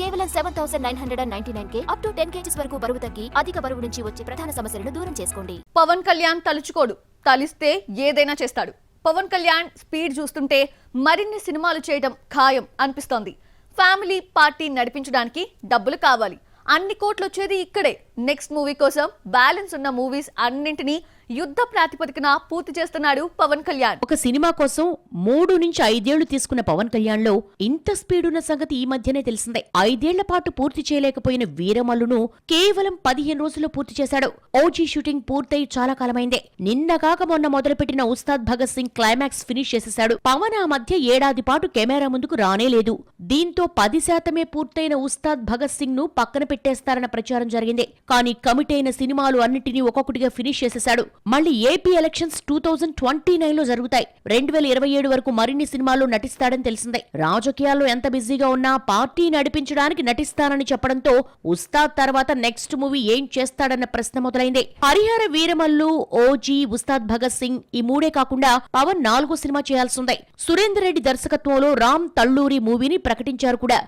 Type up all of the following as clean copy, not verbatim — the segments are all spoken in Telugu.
కేవలం 7999K అప్ టు 10 kgs వరకు బరువు తగ్గి అధిక బరువు నుంచి వచ్చే ప్రధాన సమస్యలను దూరం చేసుకోండి. పవన్ కళ్యాణ్ తలుచుకోడు, తలిస్తే ఏదైనా చేస్తాడు. పవన్ కళ్యాణ్ స్పీడ్ చూస్తుంటే మరిన్ని సినిమాలు చేయడం ఖాయం అనిపిస్తోంది. ఫ్యామిలీ పార్టీ నడిపించడానికి డబ్బులు కావాలి. అన్ని కోట్లు వచ్చేది ఇక్కడే. నెక్స్ట్ మూవీ కోసం బ్యాలెన్స్ ఉన్న మూవీస్ అన్నింటినీ యుద్ధ ప్రాతిపదికన పూర్తి చేస్తున్నాడు పవన్ కళ్యాణ్. ఒక సినిమా కోసం 3 నుంచి 5 ఏళ్లు తీసుకున్న పవన్ కళ్యాణ్ లో ఇంత స్పీడ్ ఉన్న సంగతి ఈ మధ్యనే తెలిసిందే. 5 ఏళ్ల పాటు పూర్తి చేయలేకపోయిన వీరమల్లును కేవలం 15 రోజుల్లో పూర్తి చేశాడు. ఓజీ షూటింగ్ పూర్తయి చాలా కాలమైందే. నిన్నగాక మొన్న మొదలుపెట్టిన ఉస్తాద్ భగత్ సింగ్ క్లైమాక్స్ ఫినిష్ చేసేశాడు. పవన్ ఆ మధ్య ఏడాది పాటు కెమెరా ముందుకు రానేలేదు. దీంతో 10% పూర్తయిన ఉస్తాద్ భగత్ సింగ్ ను పక్కన పెట్టేస్తారన్న ప్రచారం జరిగింది. కానీ కమిట్ అయిన సినిమాలు అన్నిటినీ ఒక్కొక్కటిగా ఫినిష్ చేసేశాడు. మళ్లీ ఏపీ ఎలక్షన్స్ 2029లో జరుగుతాయి. 2027 వరకు మరిన్ని సినిమాల్లో నటిస్తాడని తెలిసిందే. రాజకీయాల్లో ఎంత బిజీగా ఉన్నా పార్టీ నడిపించడానికి నటిస్తానని చెప్పడంతో ఉస్తాద్ తర్వాత నెక్స్ట్ మూవీ ఏం చేస్తాడన్న ప్రశ్న మొదలైంది. హరిహర వీరమల్లు, ఓజీ, ఉస్తాద్ భగత్ సింగ్ ఈ మూడే కాకుండా పవన్ 4వ సినిమా చేయాల్సిందే. సురేందర్ రెడ్డి దర్శకత్వంలో రామ్ తల్లూరి మూవీని ప్రకటించారు కూడా.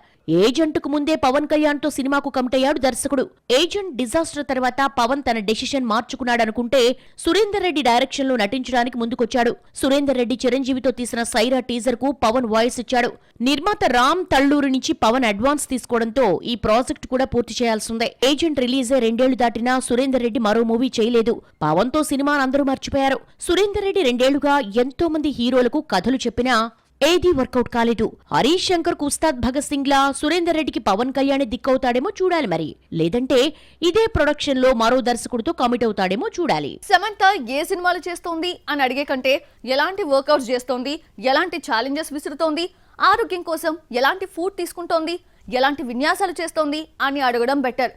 ఏజెంట్కు ముందే పవన్ కళ్యాణ్ తో సినిమాకు కమిటయ్యాడు దర్శకుడు. ఏజెంట్ డిజాస్టర్ తర్వాత పవన్ తన డెసిషన్ మార్చుకున్నాడనుకుంటే సురేందర్ రెడ్డి డైరెక్షన్ లో నటించడానికి ముందుకొచ్చాడు. సురేందర్ రెడ్డి చిరంజీవితో తీసిన సైరా టీజర్ కు పవన్ వాయిస్ ఇచ్చాడు. నిర్మాత రామ్ తల్లూరి నుంచి పవన్ అడ్వాన్స్ తీసుకోవడంతో ఈ ప్రాజెక్ట్ కూడా పూర్తి చేయాల్సిందే. ఏజెంట్ రిలీజే 2 ఏళ్లు దాటినా సురేందర్ రెడ్డి మరో మూవీ చేయలేదు. పవన్ తో సినిమాను అందరూ మర్చిపోయారు. సురేందర్ రెడ్డి 2 ఏళ్లుగా ఎంతో మంది హీరోలకు కథలు చెప్పినా ఏదీ వర్కౌట్ కాలేదు. హరీష్ శంకర్ కు ఉస్తాద్ భగత్ సింగ్ లా సురేందర్ రెడ్డికి పవన్ కళ్యాణ్ దిక్కవుతాడేమో చూడాలి. మరి లేదంటే ఇదే ప్రొడక్షన్ లో మరో దర్శకుడితో కమిట్ అవుతాడేమో చూడాలి. సమంత ఏ సినిమాలు చేస్తోంది అని అడిగే కంటే ఎలాంటి వర్కౌట్స్ చేస్తోంది, ఎలాంటి ఛాలెంజెస్ విసురుతోంది, ఆరోగ్యం కోసం ఎలాంటి ఫుడ్ తీసుకుంటోంది, ఎలాంటి విన్యాసాలు చేస్తోంది అని అడగడం బెటర్.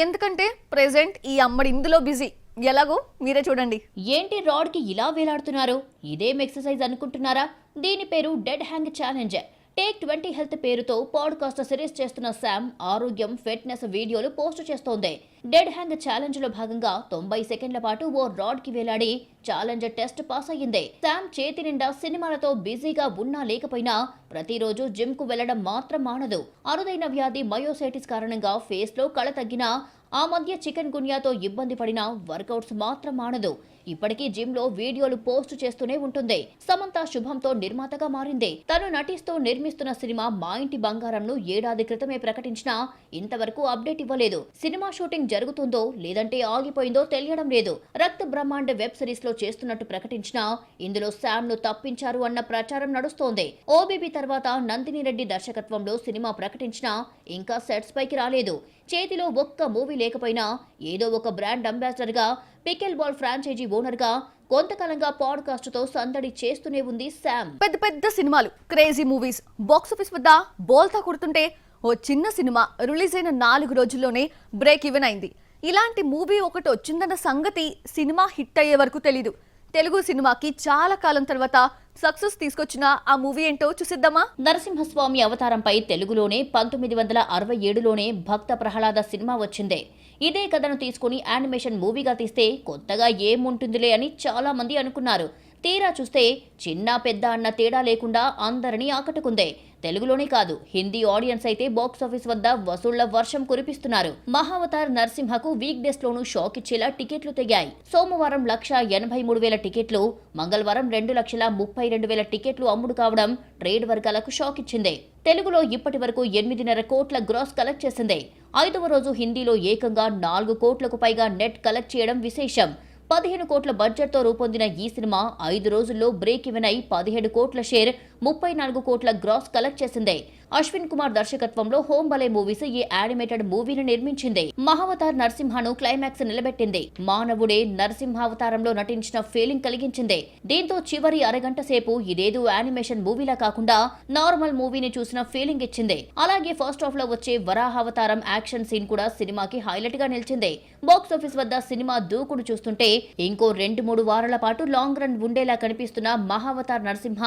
ఎందుకంటే ప్రెజెంట్ ఈ అమ్మడి ఇందులో బిజీ. ఎలాగో మీరే చూడండి. ఏంటి రాడ్ కి ఇలా వేలాడుతున్నారు? ఇదేం ఎక్సర్సైజ్ అనుకుంటున్నారా? దీని పేరు dead hang challenge. Take 20 health పేరుతో పాడ్కాస్ట్ సిరీస్ చేస్తున్న శామ్ ఆరోగ్యం, ఫిట్నెస్ వీడియోలు పోస్టు చేస్తోంది. డెడ్ హ్యాంగ్ ఛాలెంజ్ లో భాగంగా 90 సెకండ్ల పాటు ఓ రాడ్ కి వేలాడి ఛాలెంజ్ టెస్ట్ పాస్ అయ్యింది. శామ్ చేతి నిండా సినిమాలతో బిజీగా ఉన్నా లేకపోయినా ప్రతిరోజు జిమ్ కు వెళ్లడం మాత్రం మానదు. అరుదైన వ్యాధి మయోసైటిస్ కారణంగా ఫేస్ లో కళ తగ్గినా, ఆ మధ్య చికెన్ గున్యాతో ఇబ్బంది పడినా వర్కౌట్స్ మాత్రం మానదు. ఇప్పటికీ జిమ్ లో వీడియోలు పోస్ట్ చేస్తూనే ఉంటుంది. సమంత శుభంతో నిర్మాతగా మారింది. తను నటిస్తూ నిర్మిస్తున్న సినిమా మా ఇంటి బంగారంను ఏడాది క్రితమే ప్రకటించినా ఇంతవరకు అప్డేట్ ఇవ్వలేదు. సినిమా షూటింగ్ జరుగుతుందో లేదంటే ఆగిపోయిందో తెలియడం లేదు. రక్త బ్రహ్మాండ వెబ్ సిరీస్ లో చేస్తున్నట్టు ప్రకటించినా ఇందులో శామ్ ను తప్పించారు అన్న ప్రచారం నడుస్తోంది. ఓబీబీ తర్వాత నందిని రెడ్డి దర్శకత్వంలో సినిమా ప్రకటించినా ఇంకా సెట్స్ పైకి రాలేదు. చేతిలో ఒక్క మూవీ లేకపోయినా ఏదో ఒక బ్రాండ్ అంబాసిడర్ గా, పికెల్ బాల్ ఫ్రాంచైజీ ఓనర్ గా కొంతకాలంగా పాడ్కాస్ట్ తో సందడి చేస్తూనే ఉంది శామ్. పెద్ద పెద్ద సినిమాలు, క్రేజీ మూవీస్ బాక్సాఫీస్ వద్ద బోల్తా కొడుతుంటే ఓ చిన్న సినిమా రిలీజ్ అయిన 4 రోజుల్లోనే బ్రేక్ ఈవెన్ అయింది. ఇలాంటి మూవీ ఒకటి వచ్చిందన్న సంగతి సినిమా హిట్ అయ్యే వరకు తెలీదు. తెలుగు సినిమాకి చాలా కాలం తర్వాత సక్సెస్ తీసుకొచ్చిన ఆ మూవీ ఏంటో చూసిద్దామా? నరసింహస్వామి అవతారంపై తెలుగులోనే 1967లోనే భక్త ప్రహ్లాద సినిమా వచ్చిందే. ఇదే కథను తీసుకుని యానిమేషన్ మూవీగా తీస్తే కొత్తగా ఏముంటుందిలే అని చాలా మంది అనుకున్నారు. తీరా చూస్తే చిన్న పెద్ద అన్న తేడా లేకుండా అందరినీ ఆకట్టుకుందే. తెలుగులోనే కాదు, హిందీ ఆడియన్స్ అయితే బాక్సాఫీస్ వద్ద వసూళ్ల వర్షం కురిపిస్తున్నారు. మహావతార్ నరసింహకు వీక్ డేస్ లోనూ షాక్ ఇచ్చేలా టికెట్లు తెగాయి. సోమవారం 1,83,000 టికెట్లు, మంగళవారం 2,32,000 టికెట్లు అమ్ముడు కావడం ట్రేడ్ వర్గాలకు షాక్ ఇచ్చింది. తెలుగులో ఇప్పటి వరకు 8.5 కోట్ల గ్రాస్ కలెక్ట్ చేసింది. 5వ రోజు హిందీలో ఏకంగా 4 కోట్లకు పైగా నెట్ కలెక్ట్ చేయడం విశేషం. 15 కోట్ల బడ్జెట్ తో రూపొందిన ఈ సినిమా 5 రోజుల్లో బ్రేక్ ఈవెన్ అయి 17 కోట్ల షేర్, 34 కోట్ల గ్రాస్ కలెక్ట్ చేసింది. అశ్విన్ కుమార్ దర్శకత్వంలో హోమ్ బలే మూవీస్ ఈ యానిమేటెడ్ మూవీని నిర్మించింది. మహావతార్ నరసింహను క్లైమాక్స్ నిలబెట్టింది. మానవుడే నరసింహావతారంలో నటించిన ఫీలింగ్ కలిగించింది. దీంతో చివరి అరగంట సేపు ఇదేదో యానిమేషన్ మూవీలా కాకుండా నార్మల్ మూవీని చూసిన ఫీలింగ్ ఇచ్చింది. అలాగే ఫస్ట్ హాఫ్ లో వచ్చే వరాహావతారం యాక్షన్ సీన్ కూడా సినిమాకి హైలైట్ గా నిలిచింది. బాక్సాఫీస్ వద్ద సినిమా దూకుడు చూస్తుంటే ఇంకో 2-3 వారాల పాటు లాంగ్ రన్ ఉండేలా కనిపిస్తున్న మహావతార్ నరసింహ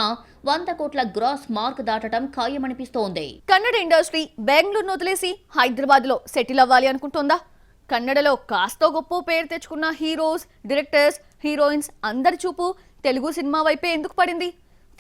100 కోట్ల గ్రాస్ మార్క్ దాటడం ఖాయమనిపిస్తోంది. కన్నడ ఇండస్ట్రీ బెంగళూరును వదిలేసి హైదరాబాద్ లో సెటిల్ అవ్వాలి అనుకుంటోందా? కన్నడలో కాస్తో గొప్ప పేరు తెచ్చుకున్న హీరోస్, డైరెక్టర్స్, హీరోయిన్స్ అందరి చూపు తెలుగు సినిమా వైపే ఎందుకు పడింది?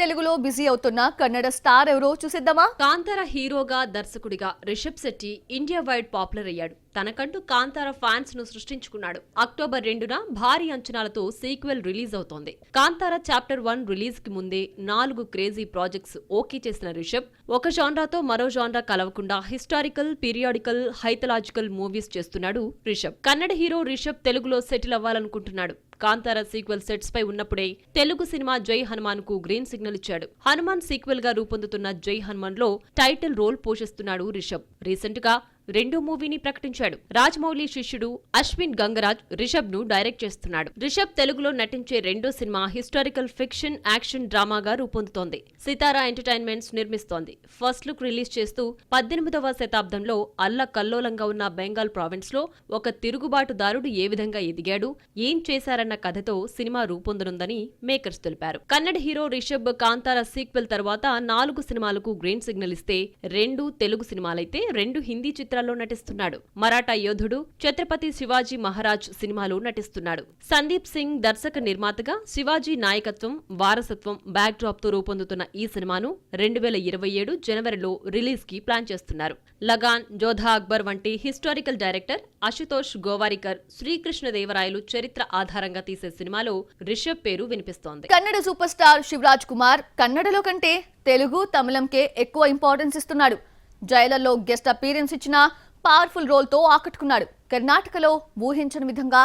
తెలుగులో బిజీ అవుతున్న కన్నడ స్టార్ ఎవరో చూసేద్దామా? కాంతార హీరోగా దర్శకుడిగా Rishab Shetty India wide popular అయ్యాడు. తనకంటూ కాంతార ఫ్యాన్స్ ను సృష్టించుకున్నాడు. అక్టోబర్ 2న భారీ అంచనాలతో సీక్వెల్ రిలీజ్ అవుతోంది. కాంతార చాప్టర్ 1 రిలీజ్ కి ముందే 4 క్రేజీ ప్రాజెక్ట్స్ ఓకే చేసిన రిషబ్ ఒక జాన్రాతో మరో జాన్రా కలవకుండా హిస్టారికల్, పీరియాడికల్, హైథలాజికల్ మూవీస్ చేస్తున్నాడు రిషబ్. కన్నడ హీరో రిషబ్ తెలుగులో సెటిల్ అవ్వాలనుకుంటున్నాడు. కాంతార సీక్వెల్ సెట్స్ పై ఉన్నప్పుడే తెలుగు సినిమా జై హనుమాన్ కు గ్రీన్ సిగ్నల్ ఇచ్చాడు. హనుమాన్ సీక్వెల్ గా రూపొందుతున్న జై హనుమాన్ లో టైటిల్ రోల్ పోషిస్తున్నాడు రిషబ్. రీసెంట్ గా రెండో మూవీని ప్రకటించాడు. రాజమౌళి శిష్యుడు అశ్విన్ గంగరాజ్ రిషబ్ ను డైరెక్ట్ చేస్తున్నాడు. రిషబ్ తెలుగులో నటించే రెండో సినిమా హిస్టారికల్ ఫిక్షన్ యాక్షన్ డ్రామాగా రూపొందుతోంది. సితారా ఎంటర్టైన్మెంట్స్ నిర్మిస్తోంది. ఫస్ట్ లుక్ రిలీజ్ చేస్తూ 18వ శతాబ్దంలో అల్లకల్లోలంగా ఉన్న బెంగాల్ ప్రావిన్స్ లో ఒక తిరుగుబాటుదారుడు ఏ విధంగా ఎదిగాడు, ఏం చేశారన్న కథతో సినిమా రూపొందనుందని మేకర్స్ తెలిపారు. కన్నడ హీరో రిషబ్ కాంతార సీక్వెల్ తర్వాత 4 సినిమాలకు గ్రీన్ సిగ్నల్ ఇస్తే 2 తెలుగు సినిమాలైతే 2 హిందీ చిత్రాల్లో నటిస్తున్నాడు. మరాఠా యోధుడు, ఛత్రపతి శివాజీ మహారాజ్ సినిమాలో నటిస్తున్నాడు. సందీప్ సింగ్ దర్శక నిర్మాతగా శివాజీ నాయకత్వం, వారసత్వం బ్యాక్ డ్రాప్ తో రూపొందుతున్న ఈ సినిమాను 2027 జనవరిలో రిలీజ్ కి ప్లాన్ చేస్తున్నారు. లగాన్, జోధా అక్బర్ వంటి హిస్టారికల్ డైరెక్టర్ అశుతోష్ గోవారికర్ శ్రీకృష్ణదేవరాయలు చరిత్ర ఆధారంగా తీసే సినిమాలో రిషబ్ పేరు వినిపిస్తోంది. కన్నడ సూపర్ స్టార్ శివరాజ్ కుమార్ కన్నడలో కంటే తెలుగు, తమిళంకే ఎక్కువ ఇంపార్టెన్స్ ఇస్తున్నాడు. జైలర్లో గెస్ట్ అపీరెన్స్ ఇచ్చిన పవర్ఫుల్ రోల్ తో ఆకట్టుకున్నాడు. కర్ణాటకలో ఊహించని విధంగా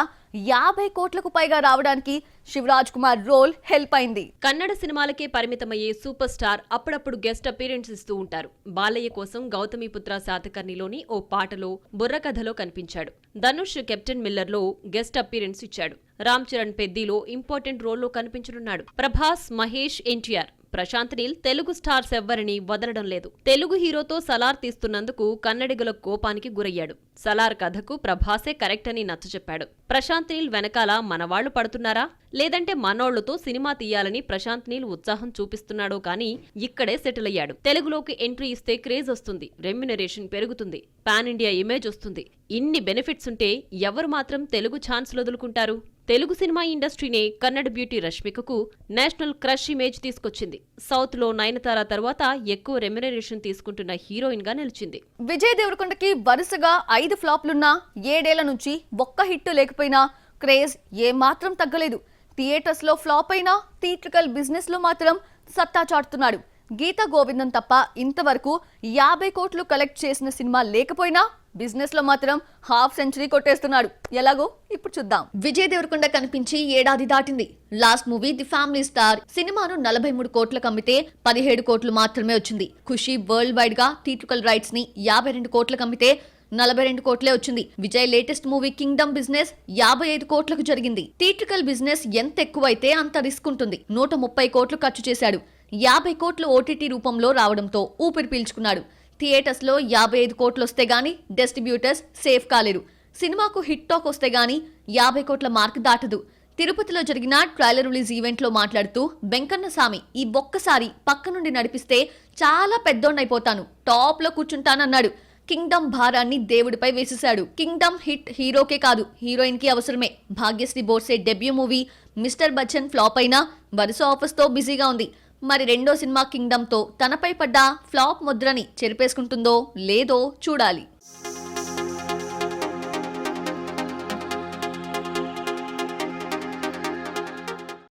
50 కోట్లకు పైగా రావడానికి శివరాజ్ కుమార్ రోల్ హెల్ప్ అయింది. కన్నడ సినిమాలకే పరిమితమయ్యే సూపర్ స్టార్ అప్పుడప్పుడు గెస్ట్ అపీరెన్స్ ఇస్తూ ఉంటారు. బాలయ్య కోసం గౌతమిపుత్ర శాతకర్ణిలోని ఓ పాటలో, బుర్రకథలో కనిపించాడు. ధనుష్ కెప్టెన్ మిల్లర్ లో గెస్ట్ అపీరెన్స్ ఇచ్చాడు. రామ్ చరణ్ పెద్దిలో ఇంపార్టెంట్ రోల్లో కనిపించనున్నాడు. ప్రభాస్, మహేష్, ఎన్టీఆర్, ప్రశాంత్ నీల్ తెలుగు స్టార్స్ ఎవ్వరిని వదలడం లేదు. తెలుగు హీరోతో సలార్ తీస్తున్నందుకు కన్నడిగుల కోపానికి గురయ్యాడు. సలార్ కథకు ప్రభాసే కరెక్ట్ అని నచ్చచెప్పాడు. ప్రశాంత్ నీల్ వెనకాల మనవాళ్లు పడుతున్నారా, లేదంటే మనోళ్లతో సినిమా తీయాలని ప్రశాంత్ నీల్ ఉత్సాహం చూపిస్తున్నాడో కానీ ఇక్కడే సెటిల్ అయ్యాడు. తెలుగులోకి ఎంట్రీ ఇస్తే క్రేజ్ వస్తుంది, రెమ్యునరేషన్ పెరుగుతుంది, పాన్ ఇండియా ఇమేజ్ వస్తుంది. ఇన్ని బెనిఫిట్స్ ఉంటే ఎవరు మాత్రం తెలుగు ఛాన్స్లు వదులుకుంటారు? తెలుగు సినిమా ఇండస్ట్రీనే కన్నడ బ్యూటీ రష్మికకు నేషనల్ క్రష్ ఇమేజ్ తీసుకొచ్చింది. సౌత్ లో నయనతార తర్వాత ఎక్కువ రెమ్యునరేషన్ తీసుకుంటున్న హీరోయిన్ గా నిలిచింది. విజయ్ దేవరకొండకి వరుసగా 5 ఫ్లాప్లున్నా 7 ఏళ్ల నుంచి ఒక్క హిట్ లేకపోయినా క్రేజ్ ఏమాత్రం తగ్గలేదు. థియేటర్స్ లో ఫ్లాప్ అయినా థియేట్రికల్ బిజినెస్ లో మాత్రం సత్తా చాటుతున్నాడు. గీతా గోవిందం తప్ప ఇంతవరకు 50 కోట్లు కలెక్ట్ చేసిన సినిమా లేకపోయినా బిజినెస్ లో మాత్రం హాఫ్ సెంచరీ కొట్టేస్తున్నాడు. ఎలాగో ఇప్పుడు చూద్దాం. విజయ్ దేవరకొండ కనిపించి ఏడాది దాటింది. Last movie the family star సినిమాను 43 కోట్లకు అమ్మితే 17 కోట్లు మాత్రమే వచ్చింది. ఖుషి వరల్డ్ వైడ్ గా థియేట్రికల్ రైట్స్ ని 52 కోట్లకు అమ్మితే 42 కోట్లే వచ్చింది. Vijay latest movie Kingdom business 55 కోట్లకు జరిగింది. థియేట్రికల్ బిజినెస్ ఎంత ఎక్కువైతే అంత రిస్క్ ఉంటుంది. 130 కోట్లు ఖర్చు చేశాడు. 50 కోట్లు ఓటీటీ రూపంలో రావడంతో ఊపిరి పీల్చుకున్నాడు. థియేటర్స్ లో 55 కోట్లు వస్తే గానీ డిస్ట్రిబ్యూటర్స్ సేఫ్ కాలేరు. సినిమాకు హిట్ టాక్ వస్తే గానీ 50 కోట్ల మార్క్ దాటదు. తిరుపతిలో జరిగిన ట్రైలర్ రిలీజ్ ఈవెంట్ లో మాట్లాడుతూ వెంకన్న స్వామి ఈ ఒక్కసారి పక్క నుండి నడిపిస్తే చాలా పెద్దోన్నైపోతాను, టాప్ లో కూర్చుంటానన్నాడు. కింగ్డమ్ భారాన్ని దేవుడిపై వేసేశాడు. కింగ్డమ్ హిట్ హీరోకే కాదు, హీరోయిన్ కి అవసరమే. Bhagyashri Borse debut movie mister Bachchan flop అయినా వరుస ఆఫర్స్ తో బిజీగా ఉంది. మరి రెండో సినిమా కింగ్డమ్ తో తనపై పడ్డ ఫ్లాప్ ముద్రని చెరిపేసుకుంటుందో లేదో చూడాలి.